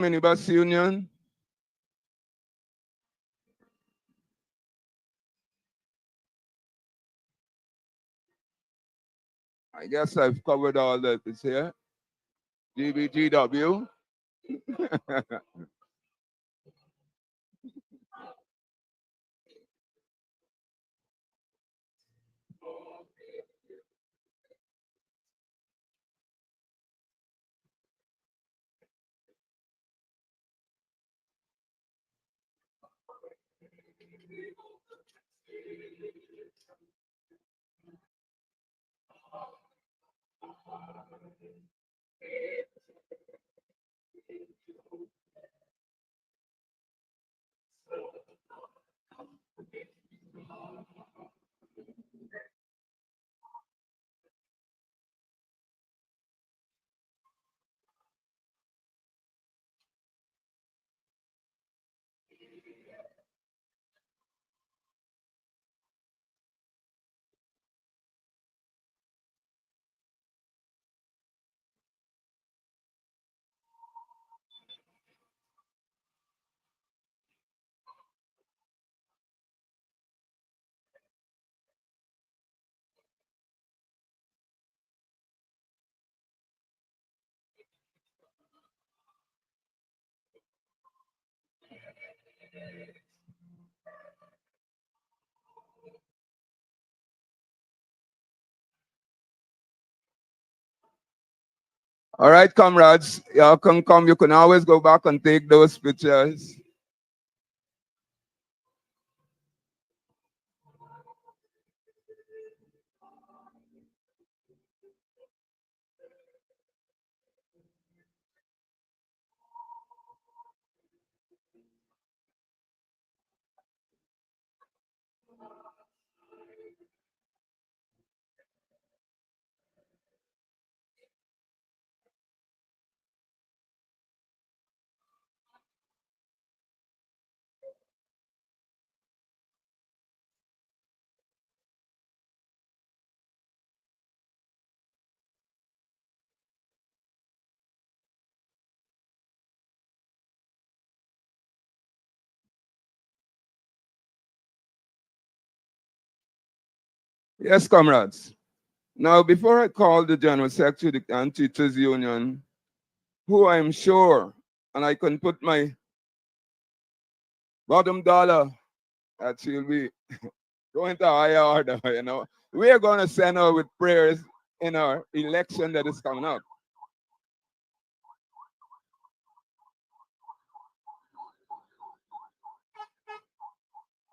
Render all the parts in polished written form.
Minibus Union. I guess I've covered all that is here. GBGW. All right, comrades, y'all can come. You can always go back and take those pictures. Yes, comrades. Now, before I call the General Secretary and Teachers Union, who I'm sure, and I can put my bottom dollar that she'll be going to higher order, you know. We are going to send her with prayers in our election that is coming up.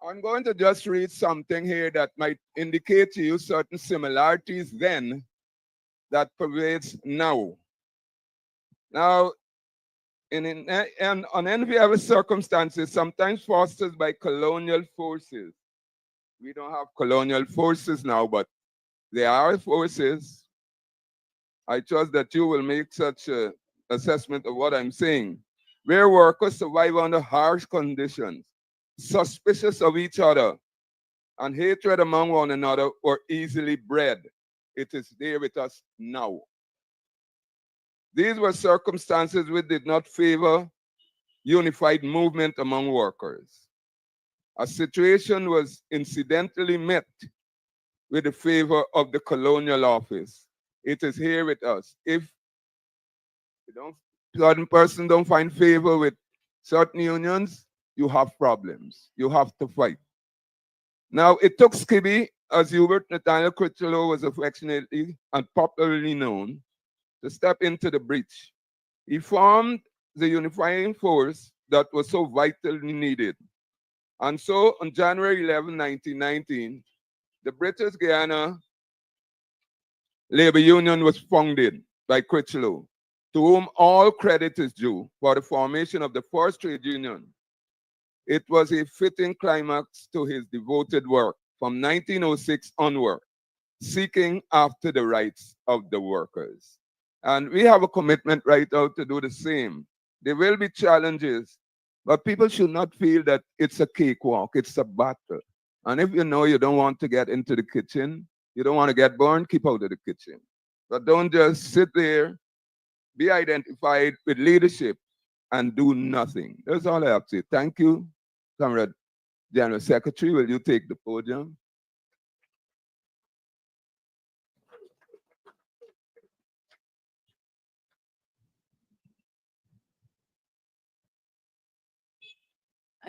I'm going to just read something here that might indicate to you certain similarities then that pervades now. Now, in unenviable circumstances, sometimes fostered by colonial forces. We don't have colonial forces now, but there are forces. I trust that you will make such an assessment of what I'm saying. Where workers survive under harsh conditions, suspicious of each other, and hatred among one another were easily bred. It is there with us now. These were circumstances which did not favor unified movement among workers. A situation was incidentally met with the favor of the colonial office. It is here with us. If certain person don't find favor with certain unions, you have problems. You have to fight. Now, it took Skibby, as Hubert Nathaniel Critchlow was affectionately and popularly known, to step into the breach. He formed the unifying force that was so vitally needed. And so, on January 11, 1919, the British Guiana Labor Union was founded by Critchlow, to whom all credit is due for the formation of the first trade union. It was a fitting climax to his devoted work from 1906 onward, seeking after the rights of the workers. And we have a commitment right now to do the same. There will be challenges, but people should not feel that it's a cakewalk, it's a battle. And if you know you don't want to get into the kitchen, you don't want to get burned, keep out of the kitchen. But don't just sit there, be identified with leadership. and do nothing. That's all I have to say. Thank you, Comrade General Secretary. Will you take the podium?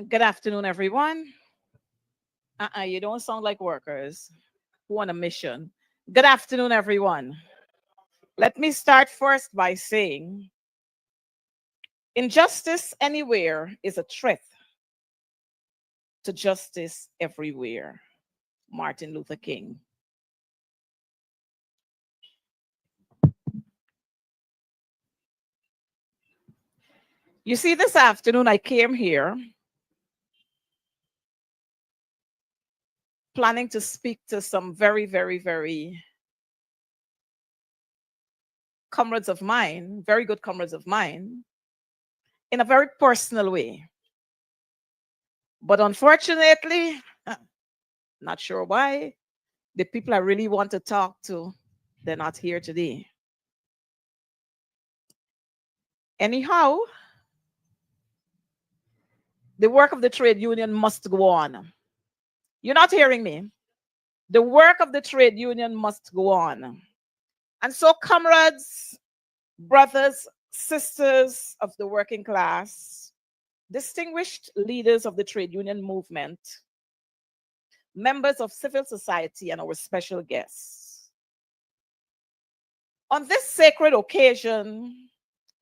Good afternoon, everyone. You don't sound like workers who on a mission. Good afternoon, everyone. Let me start first by saying injustice anywhere is a threat to justice everywhere. Martin Luther King. You see, this afternoon I came here planning to speak to some very, very, very comrades of mine, very good comrades of mine, in a very personal way. But unfortunately, not sure why, the people I really want to talk to, they're not here today. Anyhow, the work of the trade union must go on. You're not hearing me. The work of the trade union must go on. And so, comrades, brothers, sisters of the working class, distinguished leaders of the trade union movement, members of civil society, and our special guests. On this sacred occasion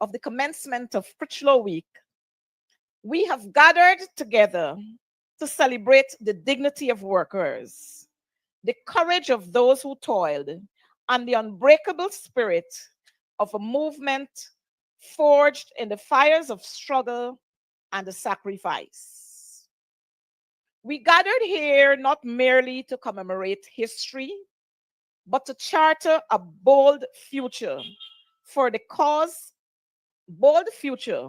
of the commencement of Gtuc Week, we have gathered together to celebrate the dignity of workers, the courage of those who toiled, and the unbreakable spirit of a movement forged in the fires of struggle and the sacrifice. We gathered here not merely to commemorate history, but to charter a bold future for the cause. Bold future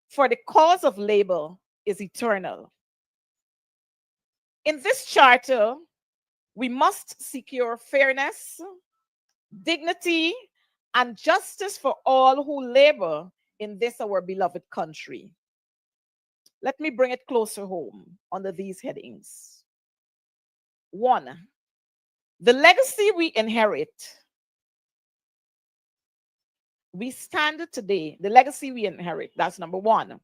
for the cause of labor is eternal. In this charter, we must secure fairness, dignity, and justice for all who labor in this our beloved country. Let me bring it closer home under these headings. 1, the legacy we inherit. We stand today, the legacy we inherit, that's number 1.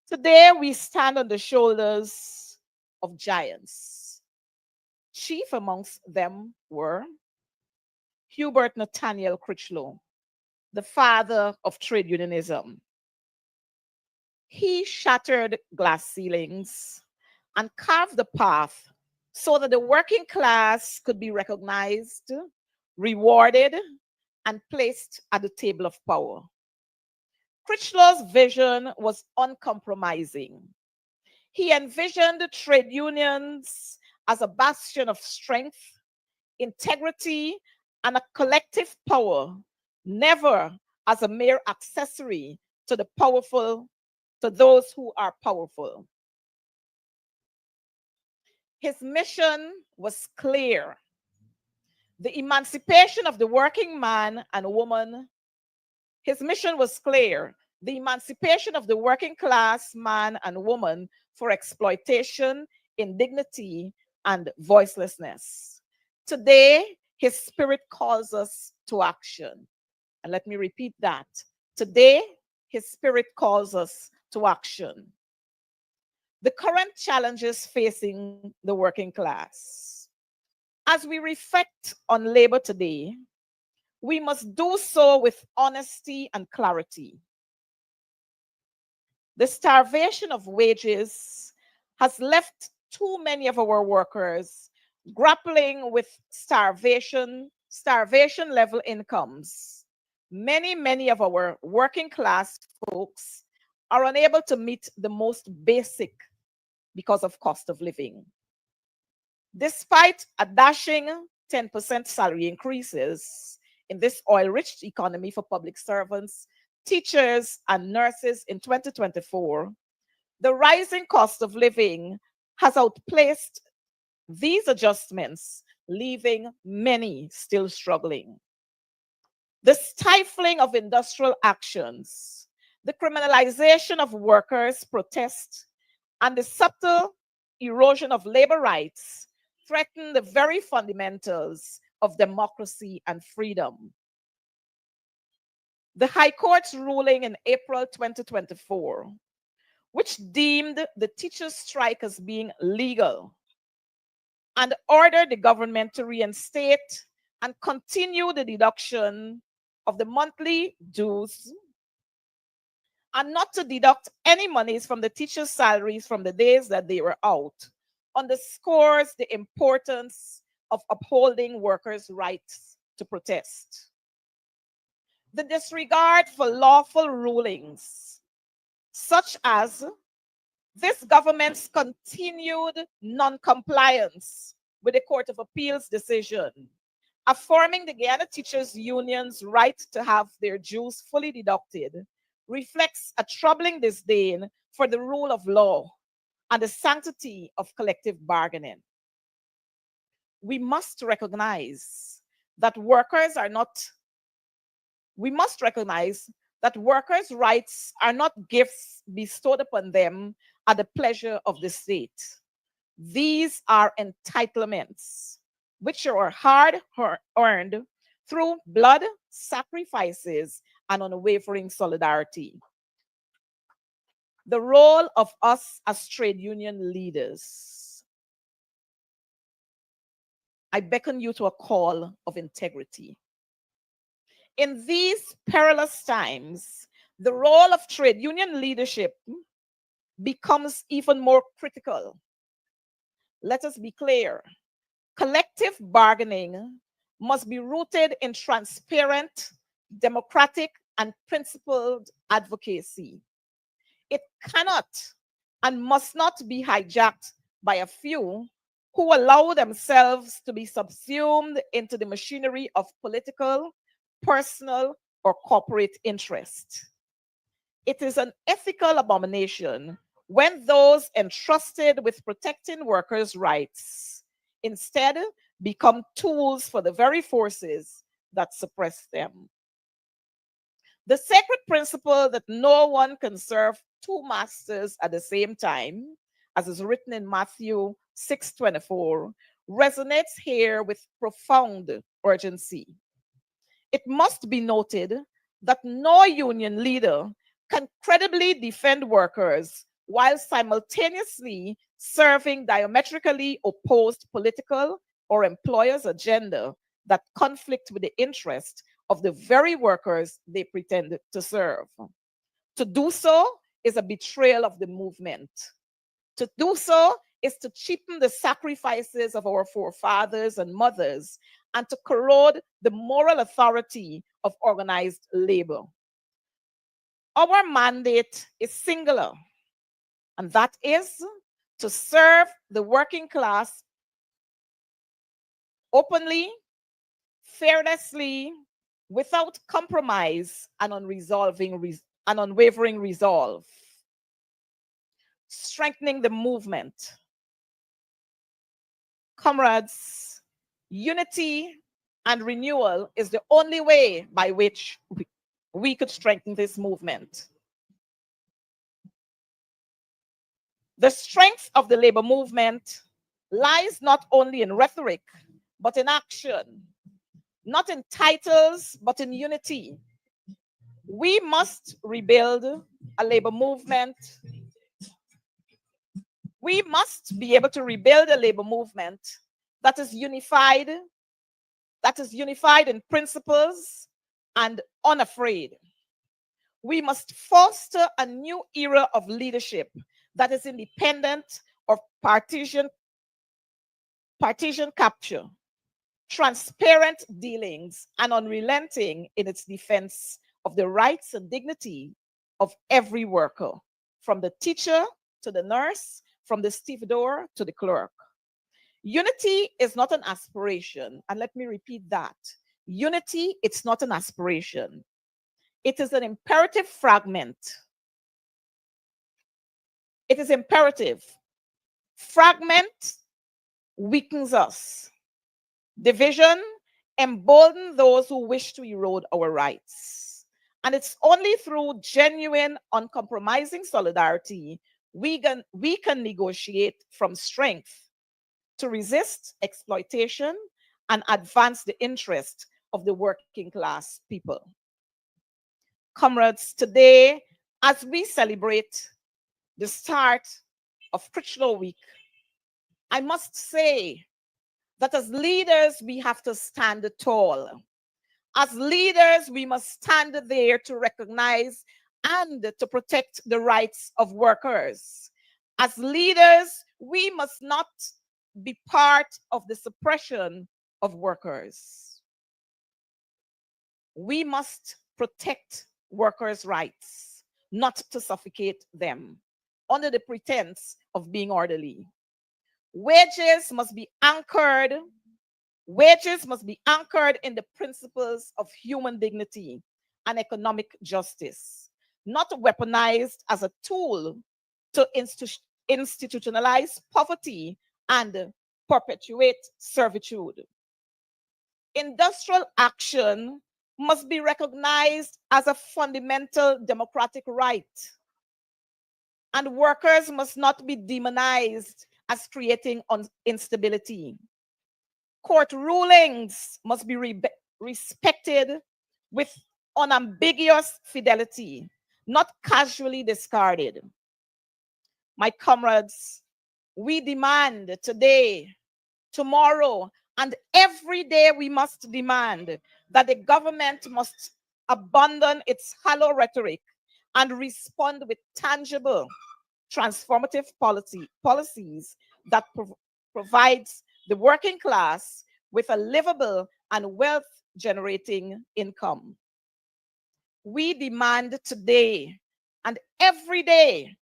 Today we stand on the shoulders of giants. Chief amongst them were Hubert Nathaniel Critchlow, the father of trade unionism. He shattered glass ceilings and carved the path so that the working class could be recognized, rewarded, and placed at the table of power. Critchlow's vision was uncompromising. He envisioned trade unions as a bastion of strength, integrity, and a collective power, never as a mere accessory to the powerful, to those who are powerful. His mission was clear: the emancipation of the working man and woman. His mission was clear: the emancipation of the working class man and woman for exploitation, indignity, and voicelessness. Today, his spirit calls us to action. And let me repeat that. Today, his spirit calls us to action. The current challenges facing the working class. As we reflect on labor today, we must do so with honesty and clarity. The starvation of wages has left too many of our workers grappling with starvation level incomes. Many of our working class folks are unable to meet the most basic because of cost of living. Despite a dashing 10% salary increases in this oil-rich economy for public servants, teachers, and nurses in 2024, the rising cost of living has outplaced these adjustments, leaving many still struggling. The stifling of industrial actions The criminalization of workers' protest and the subtle erosion of labor rights threaten the very fundamentals of democracy and freedom. The High Court's ruling in April 2024, which deemed the teachers' strike as being legal and ordered the government to reinstate and continue the deduction of the monthly dues and not to deduct any monies from the teachers' salaries from the days that they were out, underscores the importance of upholding workers' rights to protest. The disregard for lawful rulings, such as this government's continued non-compliance with the Court of Appeals decision, affirming the Guyana Teachers Union's right to have their dues fully deducted, reflects a troubling disdain for the rule of law and the sanctity of collective bargaining. We must recognize that workers' rights are not gifts bestowed upon them at the pleasure of the state. These are entitlements, which are hard earned through blood, sacrifices, and unwavering solidarity. The role of us as trade union leaders. I beckon you to a call of integrity. In these perilous times, the role of trade union leadership becomes even more critical. Let us be clear. Collective bargaining must be rooted in transparent, democratic, and principled advocacy. It cannot and must not be hijacked by a few who allow themselves to be subsumed into the machinery of political, personal, or corporate interest. It is an ethical abomination when those entrusted with protecting workers' rights instead become tools for the very forces that suppress them. The sacred principle that no one can serve two masters at the same time, as is written in Matthew 6:24, resonates here with profound urgency. It must be noted that no union leader can credibly defend workers while simultaneously serving diametrically opposed political or employers' agenda that conflict with the interest of the very workers they pretend to serve. To do so is a betrayal of the movement. To do so is to cheapen the sacrifices of our forefathers and mothers and to corrode the moral authority of organized labor. Our mandate is singular, and that is to serve the working class openly, fearlessly, without compromise and unwavering resolve. Strengthening the movement. Comrades, unity and renewal is the only way by which we could strengthen this movement. The strength of the labor movement lies not only in rhetoric, but in action, not in titles, but in unity. We must rebuild a labor movement. We must be able to rebuild a labor movement that is unified in principles and unafraid. We must foster a new era of leadership that is independent of partisan capture, transparent dealings, and unrelenting in its defense of the rights and dignity of every worker, from the teacher to the nurse, from the stevedore to the clerk. Unity is not an aspiration, and let me repeat that. Unity, it's not an aspiration. It is an imperative fragment. It is imperative. Fragment weakens us. Division emboldens those who wish to erode our rights. And it's only through genuine, uncompromising solidarity we can negotiate from strength to resist exploitation and advance the interest of the working class people. Comrades, today, as we celebrate the start of Critchlow Week, I must say that as leaders, we have to stand tall. As leaders, we must stand there to recognize and to protect the rights of workers. As leaders, we must not be part of the suppression of workers. We must protect workers' rights, not to suffocate them under the pretense of being orderly. Wages must be anchored. Wages must be anchored in the principles of human dignity and economic justice, not weaponized as a tool to institutionalize poverty and perpetuate servitude. Industrial action must be recognized as a fundamental democratic right, and workers must not be demonized as creating instability. Court rulings must be respected with unambiguous fidelity, not casually discarded. My comrades, we demand today, tomorrow, and every day we must demand that the government must abandon its hollow rhetoric and respond with tangible, transformative policies that provides the working class with a livable and wealth-generating income. We demand today and every day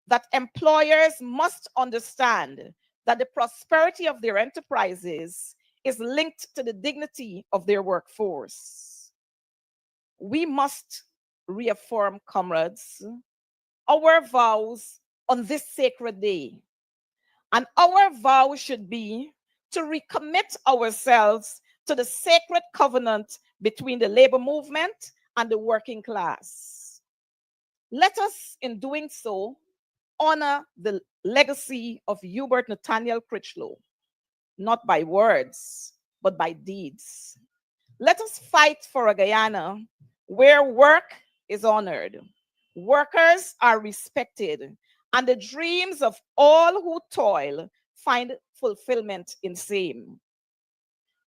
that employers must understand that the prosperity of their enterprises is linked to the dignity of their workforce. We must reaffirm, comrades, our vows on this sacred day. And our vow should be to recommit ourselves to the sacred covenant between the labor movement and the working class. Let us, in doing so, honor the legacy of Hubert Nathaniel Critchlow, not by words, but by deeds. Let us fight for a Guyana where work is honored, workers are respected, and the dreams of all who toil find fulfillment in same.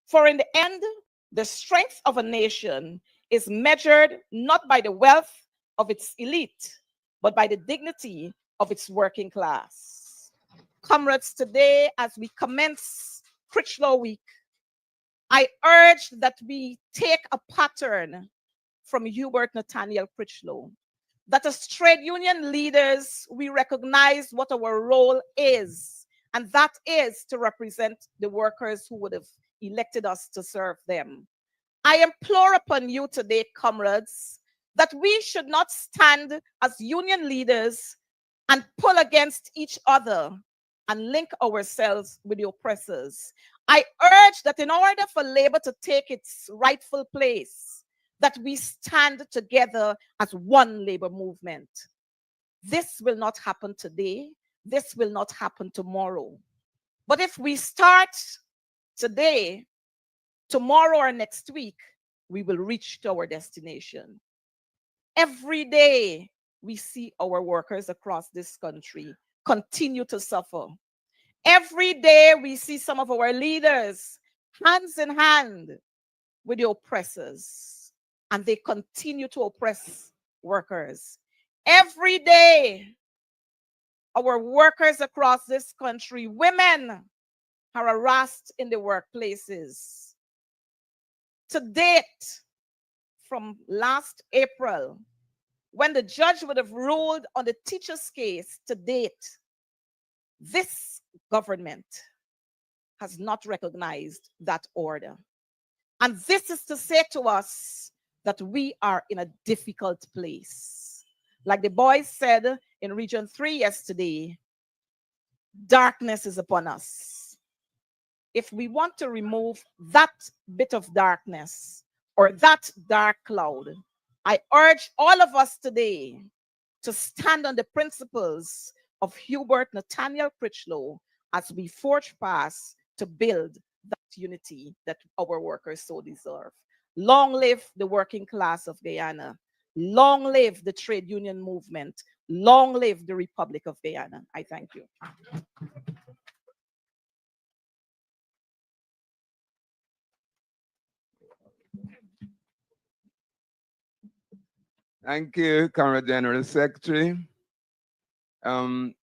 For in the end, the strength of a nation is measured not by the wealth of its elite, but by the dignity of its working class. Comrades, today, as we commence Critchlow Week, I urge that we take a pattern from Hubert Nathaniel Critchlow, that as trade union leaders, we recognize what our role is, and that is to represent the workers who would have elected us to serve them. I implore upon you today, comrades, that we should not stand as union leaders and pull against each other and link ourselves with the oppressors. I urge that in order for labor to take its rightful place, that we stand together as one labor movement. This will not happen today. This will not happen tomorrow. But if we start today, tomorrow or next week, we will reach to our destination. Every day, we see our workers across this country continue to suffer. Every day, we see some of our leaders hands in hand with the oppressors, and they continue to oppress workers. Every day, our workers across this country, women, are harassed in the workplaces. To date, from last April, when the judge would have ruled on the teacher's case, to date, this government has not recognized that order. And this is to say to us that we are in a difficult place. Like the boys said in Region 3 yesterday, darkness is upon us. If we want to remove that bit of darkness or that dark cloud, I urge all of us today to stand on the principles of Hubert Nathaniel Critchlow as we forge past to build that unity that our workers so deserve. Long live the working class of Guyana. Long live the trade union movement. Long live the Republic of Guyana. I thank you. Thank you, Current General Secretary. Um,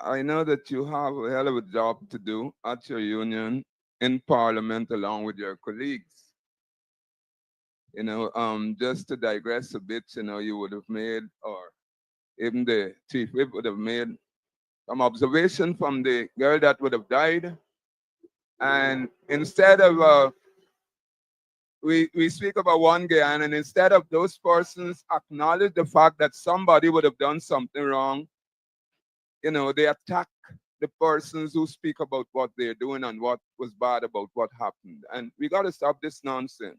I know that you have a hell of a job to do at your union in Parliament along with your colleagues. Just to digress a bit, you would have made, or even the chief whip would have made some observation from the girl that would have died. And instead of, we speak about one Guyana, and instead of those persons acknowledge the fact that somebody would have done something wrong, they attack the persons who speak about what they're doing and what was bad about what happened. And we got to stop this nonsense.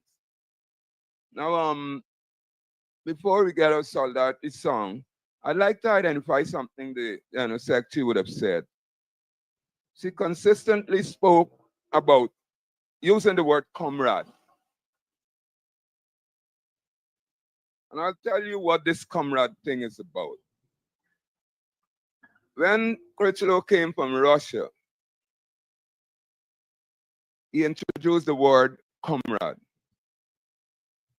Now, before we get our solidarity song, I'd like to identify something the secretary would have said. She consistently spoke about using the word comrade. And I'll tell you what this comrade thing is about. When Critchlow came from Russia, he introduced the word comrade.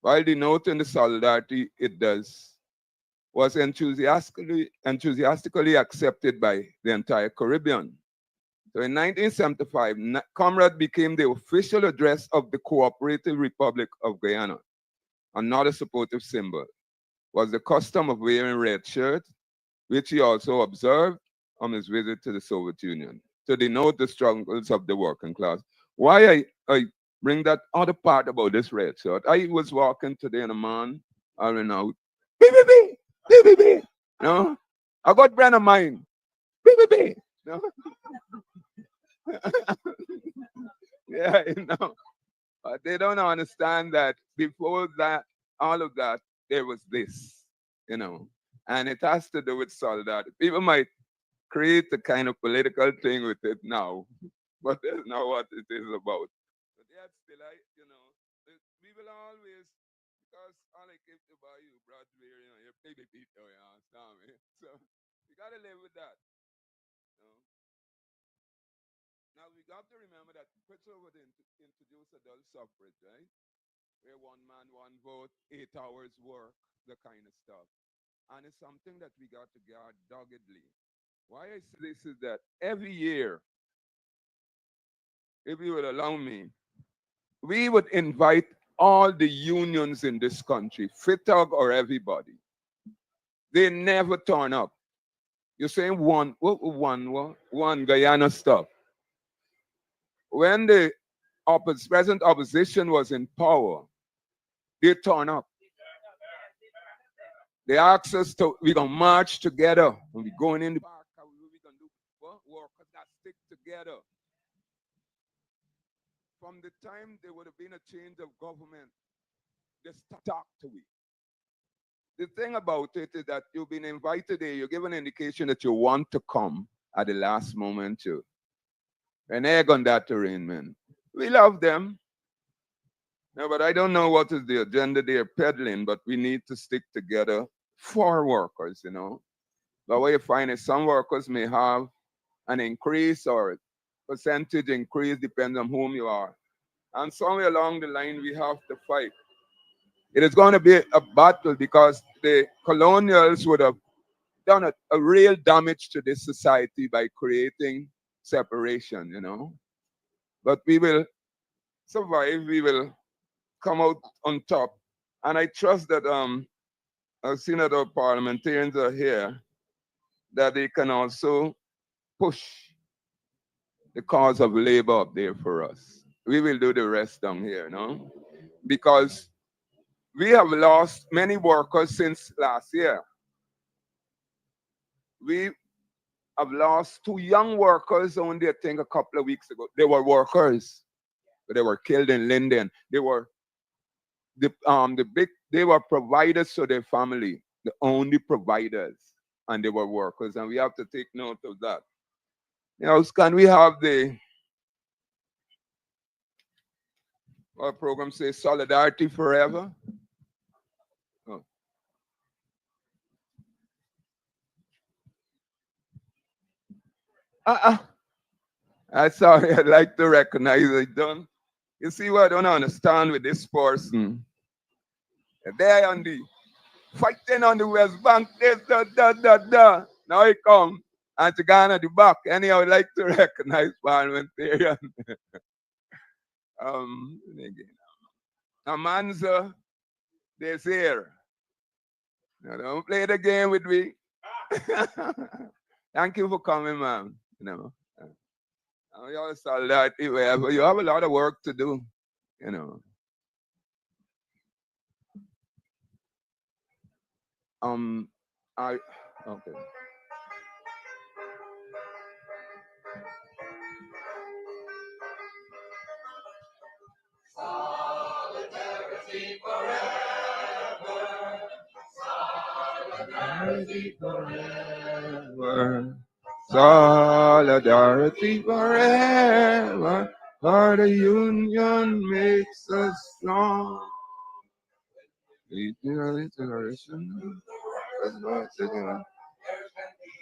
While denoting the solidarity it does, was enthusiastically accepted by the entire Caribbean. So in 1975, comrade became the official address of the Cooperative Republic of Guyana. Another supportive symbol was the custom of wearing red shirts, which he also observed on his visit to the Soviet Union, to denote the struggles of the working class. Why I bring that other part about this red shirt. I was walking today and a man, I ran out, beep, beep, beep, beep, beep, beep. No? I got friend of mine, beep, beep, beep. No? Yeah, But they don't understand that before that, all of that, there was this, and it has to do with solidarity. People might create a kind of political thing with it now, but that's not what it is about. But yet still, we will always, because all I keep to buy you, Broadway, you pay the people, you understand me? So you gotta live with that. You know? Now we got to remember that Pritchard would introduce adult suffrage, right? Where one man, one vote, 8 hours work, the kind of stuff. And it's something that we got to guard doggedly. Why I say this is that every year, if you would allow me, we would invite all the unions in this country, FITOG or everybody. They never turn up. You're saying one Guyana stuff. When the present opposition was in power, they turn up. They asked us to, we're going to march together. When we going in the park, we're going to do workers that stick together. From the time there would have been a change of government, they talk to me. The thing about it is that you've been invited there, you give an indication that you want to come at the last moment to renege on that arrangement. We love them. No, but I don't know what is the agenda they're peddling, but we need to stick together for workers, But what you find is some workers may have an increase or percentage increase, depends on whom you are. And somewhere along the line, we have to fight. It is going to be a battle because the colonials would have done a real damage to this society by creating separation, But we will survive, we will come out on top. And I trust that our senator parliamentarians are here, that they can also push the cause of labor up there for us. We will do the rest down here, Because we have lost many workers since last year. We have lost 2 young workers only, I think, a couple of weeks ago. They were workers, but they were killed in Linden. They were the big They were providers to their family, the only providers, and they were workers, and we have to take note of that. Now, can we have our program say solidarity forever? Oh. I'm sorry, I'd like to recognize it done. You see what I don't understand with this person? They on the fighting on the West Bank, this, da. Now he come and to Ghana the back. Anyhow, I'd like to recognize parliamentarian. Amanza, this here. Now don't play the game with me. Thank you for coming, man. You know. You always solidarity wherever you have a lot of work to do, you know. I okay. Solidarity forever. Solidarity forever. Solidarity forever. For the union makes us strong.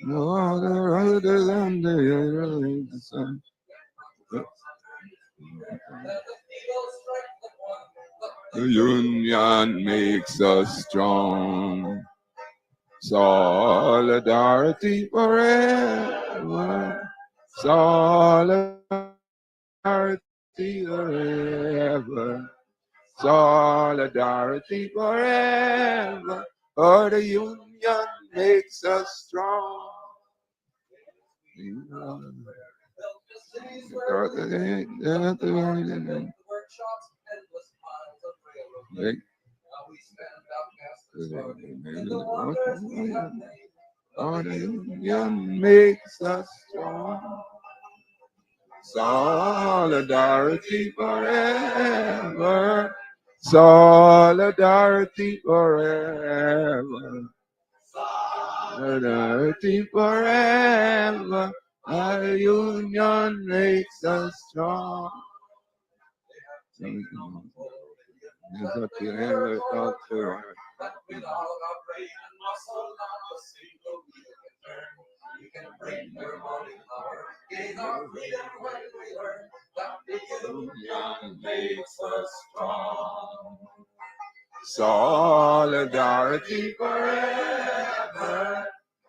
No other other than the sun. The union makes us strong. Solidarity forever. Solidarity forever. Solidarity forever. For the union makes us strong. For the union makes us strong. Solidarity forever. Solidarity forever. Solidarity forever. Our union makes us strong. Without our brain and muscle, not a single wheel can turn. We can bring your morning hour, gain our freedom when we learn that the union makes us strong. Solidarity forever.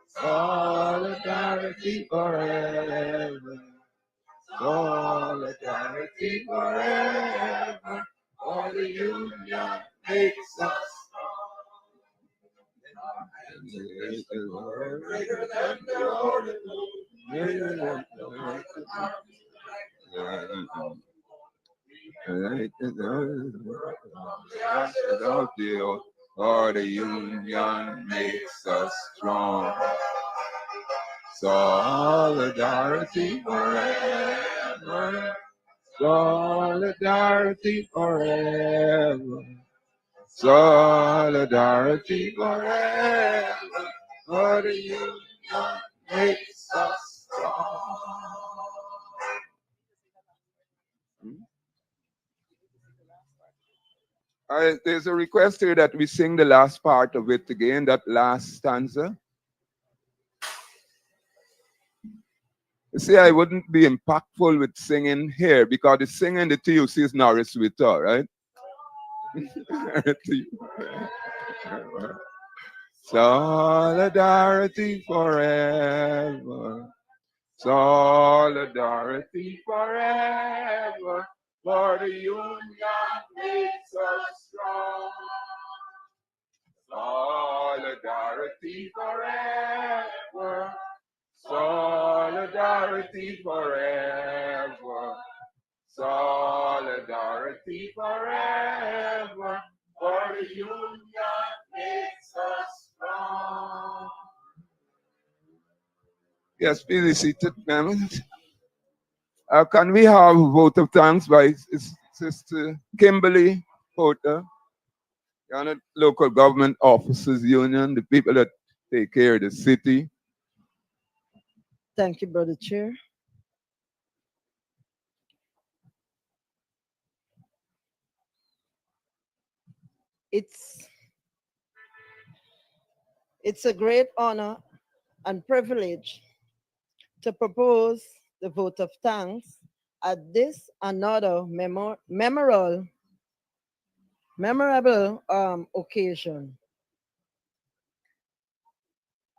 Solidarity forever. Solidarity forever. For the union makes us greater than the Lord. Greater than the Lord. For the union makes us strong. Solidarity forever. Solidarity forever. Solidarity forever. For the union makes us strong. There's a request here that we sing the last part of it again, that last stanza. You see, I wouldn't be impactful with singing here because the singing the TUC is Norris Witter, right? Solidarity forever. Solidarity forever. For the union makes us strong. Solidarity forever. Solidarity forever. Solidarity forever. For the union makes us strong. Yes, please be seated, ma'am. Can we have a vote of thanks by Sister Kimberly Porter? You're not local government officers union, the people that take care of the city. Thank you, Brother Chair. It's it's a great honor and privilege to propose the vote of thanks at this another memorable occasion.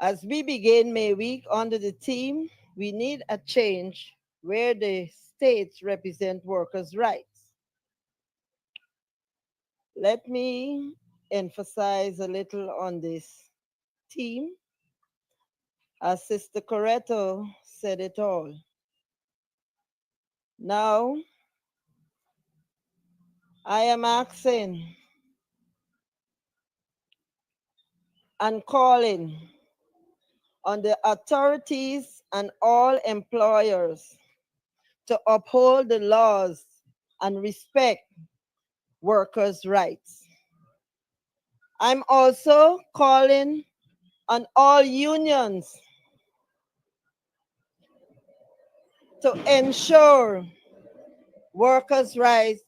As we begin May Week under the theme, we need a change where the states represent workers' rights. Let me emphasize a little on this theme. As Sister Coretto said it all. Now, I am asking and calling on the authorities and all employers to uphold the laws and respect workers' rights. I'm also calling on all unions to ensure workers' rights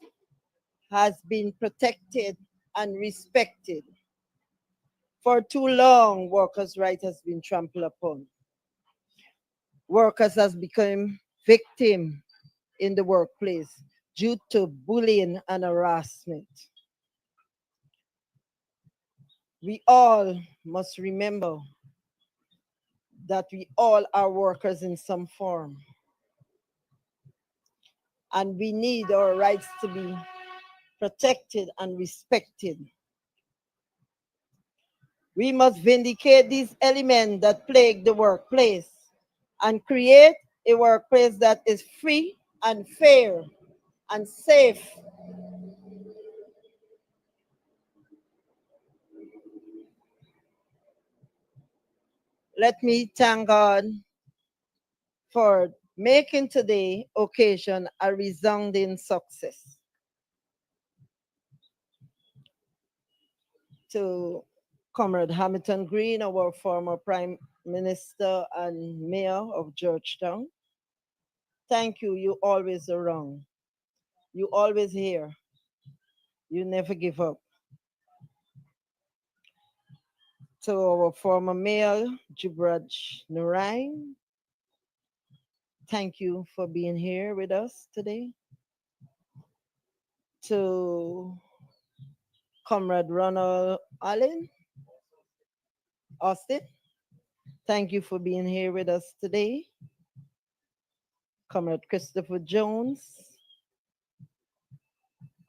has been protected and respected. For too long, workers' rights has been trampled upon. Workers has become victim in the workplace due to bullying and harassment. We all must remember that we all are workers in some form. And we need our rights to be protected and respected. We must vindicate these elements that plague the workplace and create a workplace that is free and fair and safe. Let me thank God for making today occasion a resounding success. To Comrade Hamilton Green, our former Prime Minister and Mayor of Georgetown. Thank you. You always around. You always here. You never give up. To our former Mayor, Jubraj Nurain. Thank you for being here with us today. To Comrade Ronald Allen Austin. Thank you for being here with us today. Comrade Christopher Jones.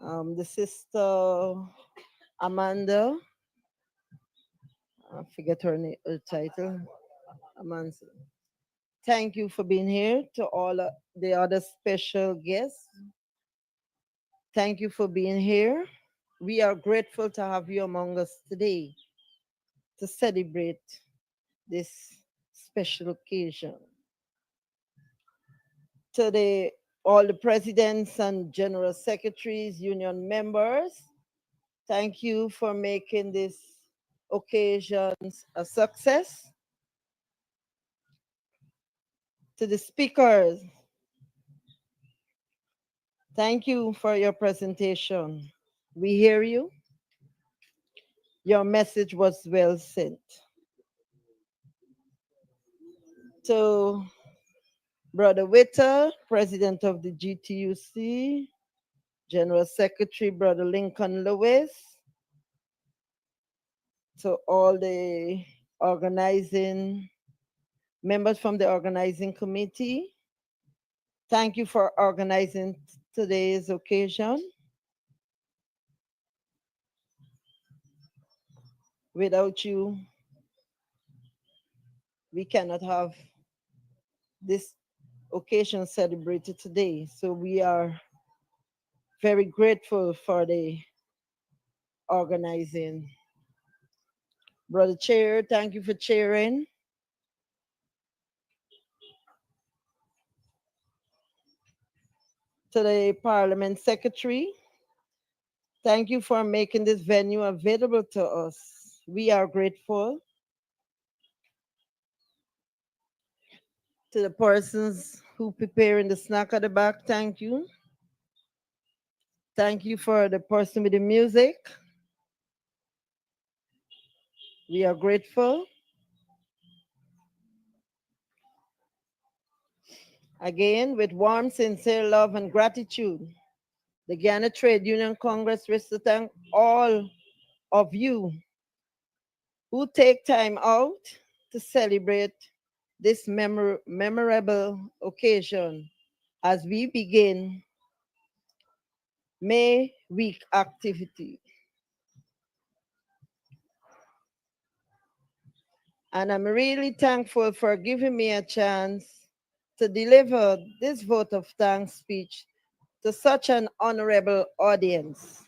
The sister Amanda. I forget her, her title. Amanda. Thank you for being here. To all the other special guests. Thank you for being here. We are grateful to have you among us today to celebrate this special occasion. To all the presidents and general secretaries, union members, thank you for making this occasion a success. To the speakers, thank you for your presentation. We hear you. Your message was well sent. To Brother Witter, President of the GTUC, General Secretary, Brother Lincoln Lewis, to all the organizing members from the organizing committee, thank you for organizing today's occasion. Without you, we cannot have this occasion celebrated today. So we are very grateful for the organizing. Brother Chair, thank you for chairing. To the Parliament Secretary, Thank you for making this venue available to us. We are grateful to the persons who preparing the snack at the back. Thank you. Thank you for the person with the music. We are grateful. Again, with warm, sincere love and gratitude, the Ghana Trade Union Congress wishes to thank all of you who take time out to celebrate this memorable occasion as we begin May Week activity. And I'm really thankful for giving me a chance to deliver this vote of thanks speech to such an honorable audience.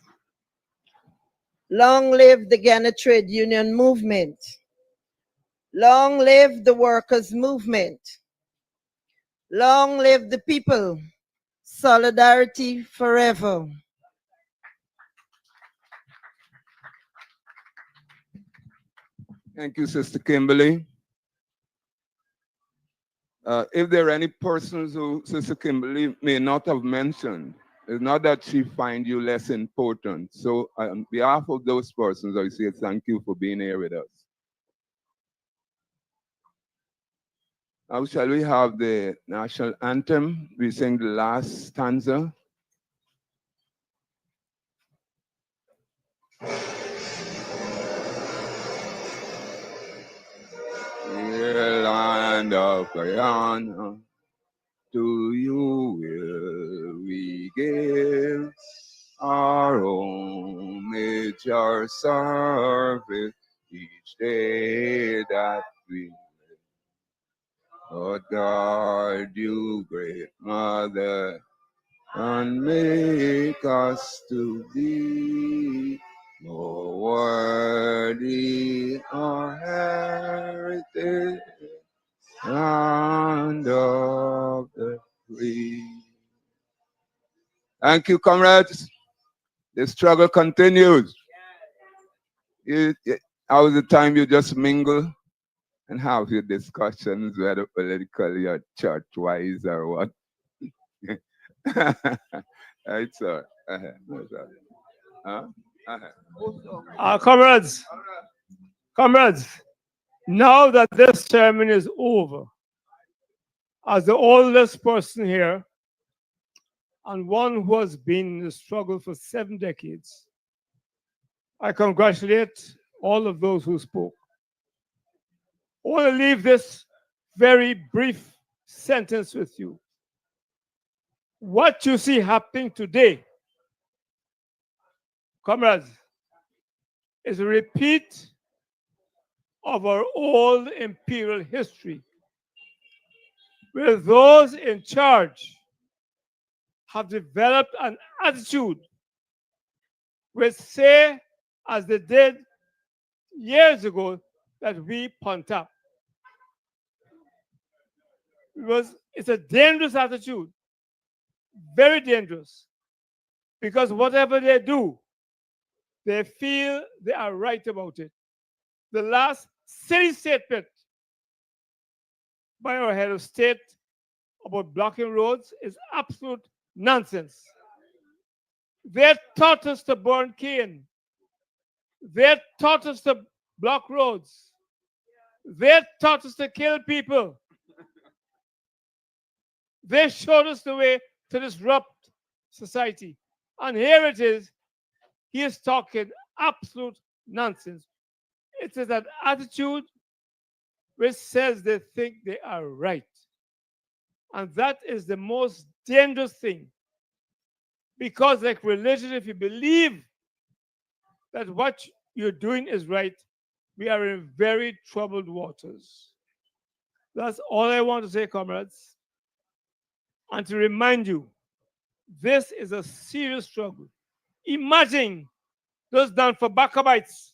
Long live the Ghana Trade Union movement. Long live the workers' movement. Long live the people. Solidarity forever. Thank you, Sister Kimberly. If there are any persons who Sister Kimberly may not have mentioned, it's not that she finds you less important. So on behalf of those persons, I say thank you for being here with us. Now shall we have the national anthem? We sing the last stanza. Dear land of Guyana, to you will we give our homage, our service, each day that we live. Lord God, you great mother, and make us to be more worthy our heritage and of the free. Thank you, comrades. The struggle continues. How is the time you just mingle and have your discussions, whether politically or church-wise or what? Right, sir. No, sir. Huh? Comrades, now that this ceremony is over, as the oldest person here and one who has been in the struggle for 7 decades, I congratulate all of those who spoke. I want to leave this very brief sentence with you. What you see happening today, comrades, is a repeat of our old imperial history, where those in charge have developed an attitude which say, as they did years ago, that we punt up. It's a dangerous attitude, very dangerous, because whatever they do, they feel they are right about it. The last silly statement by our head of state about blocking roads is absolute nonsense. They taught us to burn cane. They taught us to block roads. They taught us to kill people. They showed us the way to disrupt society. And here it is, he is talking absolute nonsense. It is an attitude which says they think they are right. And that is the most dangerous thing. Because, like religion, if you believe that what you're doing is right, we are in very troubled waters. That's all I want to say, comrades. And to remind you, this is a serious struggle. Imagine those down for Bacobites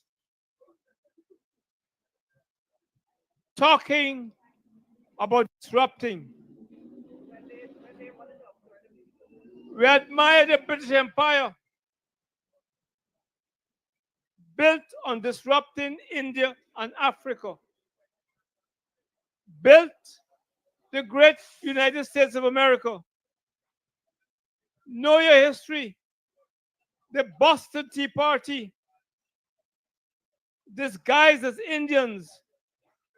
talking about disrupting. We admire the British Empire. built on disrupting India and Africa, built the great United States of America. Know your history. The Boston Tea Party, disguised as Indians,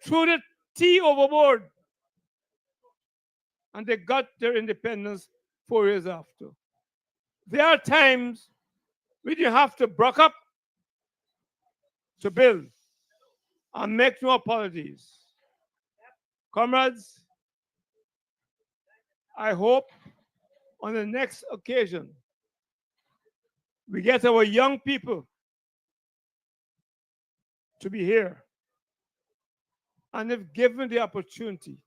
threw the tea overboard, and they got their independence 4 years after. There are times when you have to buck up to build and make no apologies. Comrades, I hope on the next occasion we get our young people to be here. And if given the opportunity,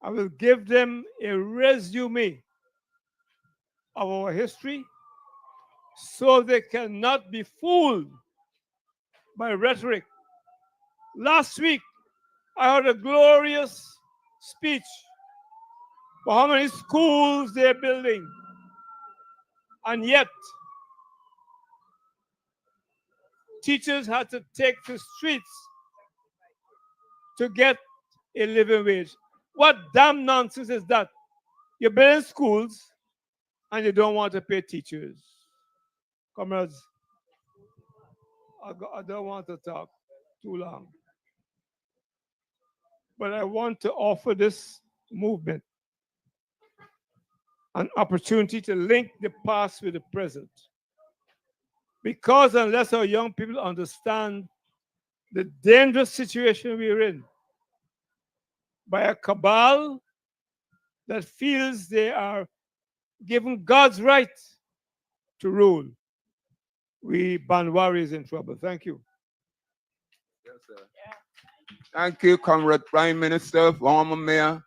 I will give them a resume of our history so they cannot be fooled by rhetoric. Last week, I heard a glorious speech for how many schools they're building. And yet, teachers had to take to streets to get a living wage. What damn nonsense is that? You're building schools and you don't want to pay teachers. Comrades, I don't want to talk too long. But I want to offer this movement an opportunity to link the past with the present. Because unless our young people understand the dangerous situation we're in, by a cabal that feels they are given God's right to rule, we Banwari is in trouble. Thank you. Yes, sir. Thank you, Comrade Prime Minister, former Mayor.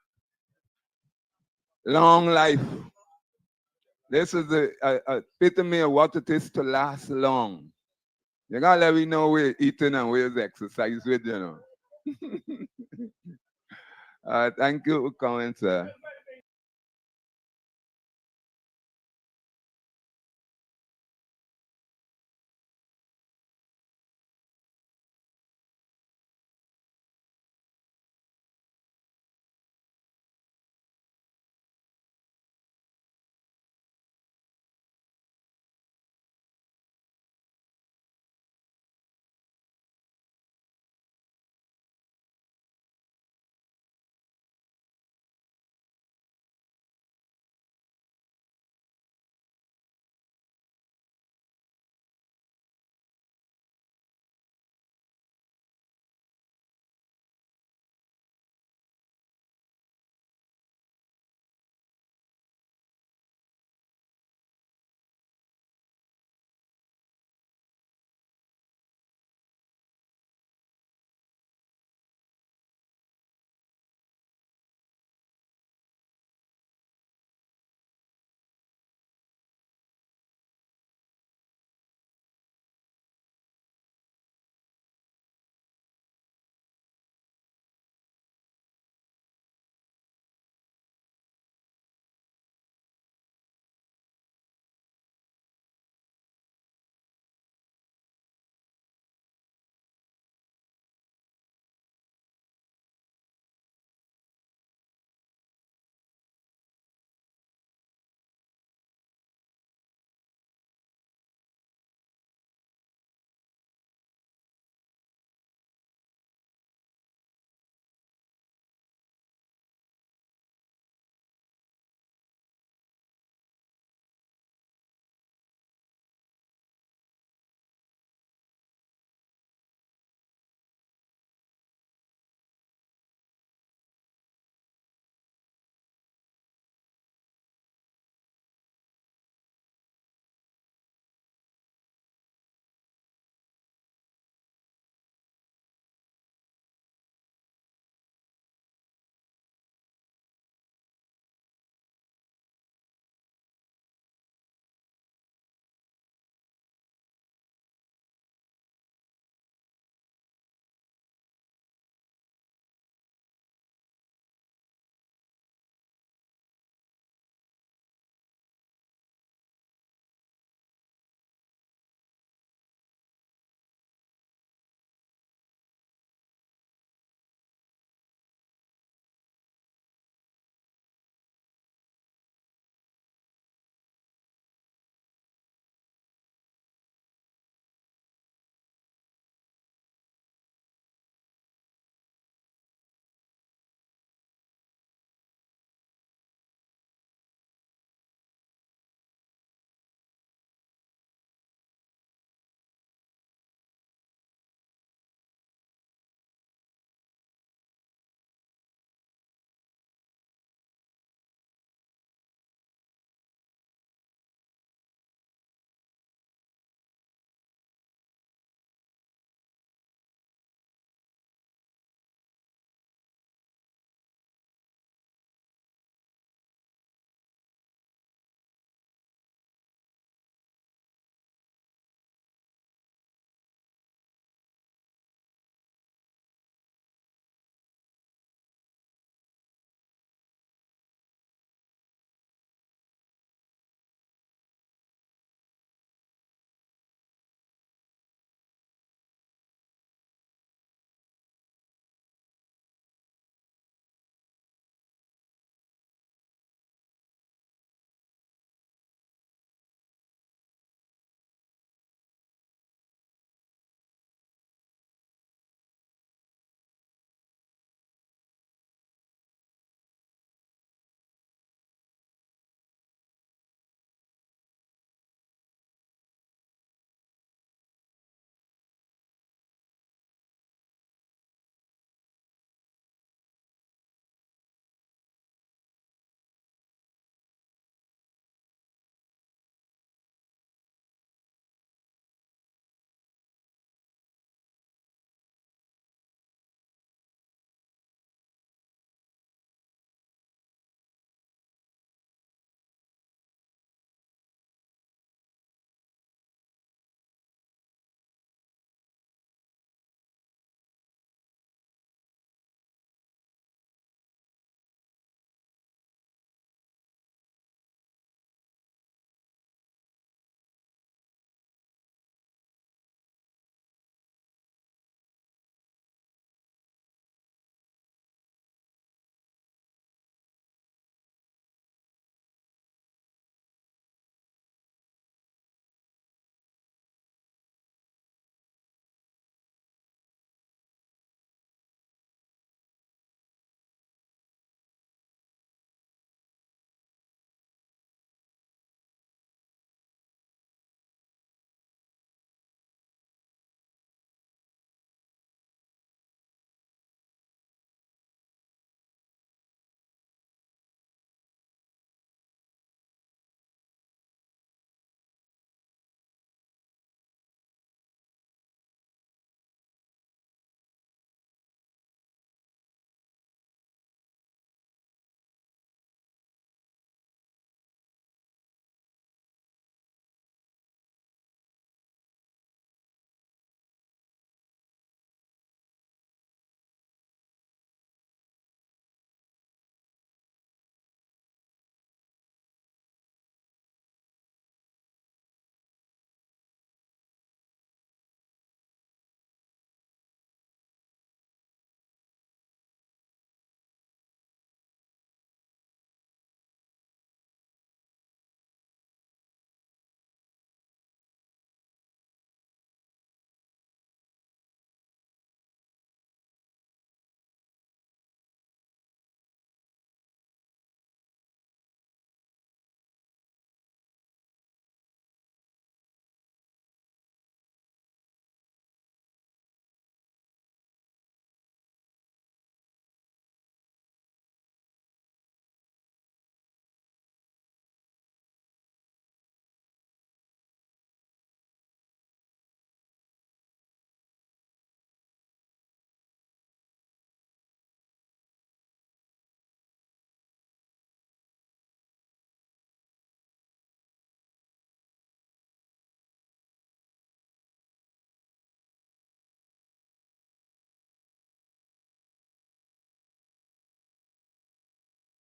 Long life. This is the epitome of what it is to last long. You gotta let me know where eating and where's exercise with, you know. Thank you for coming, sir.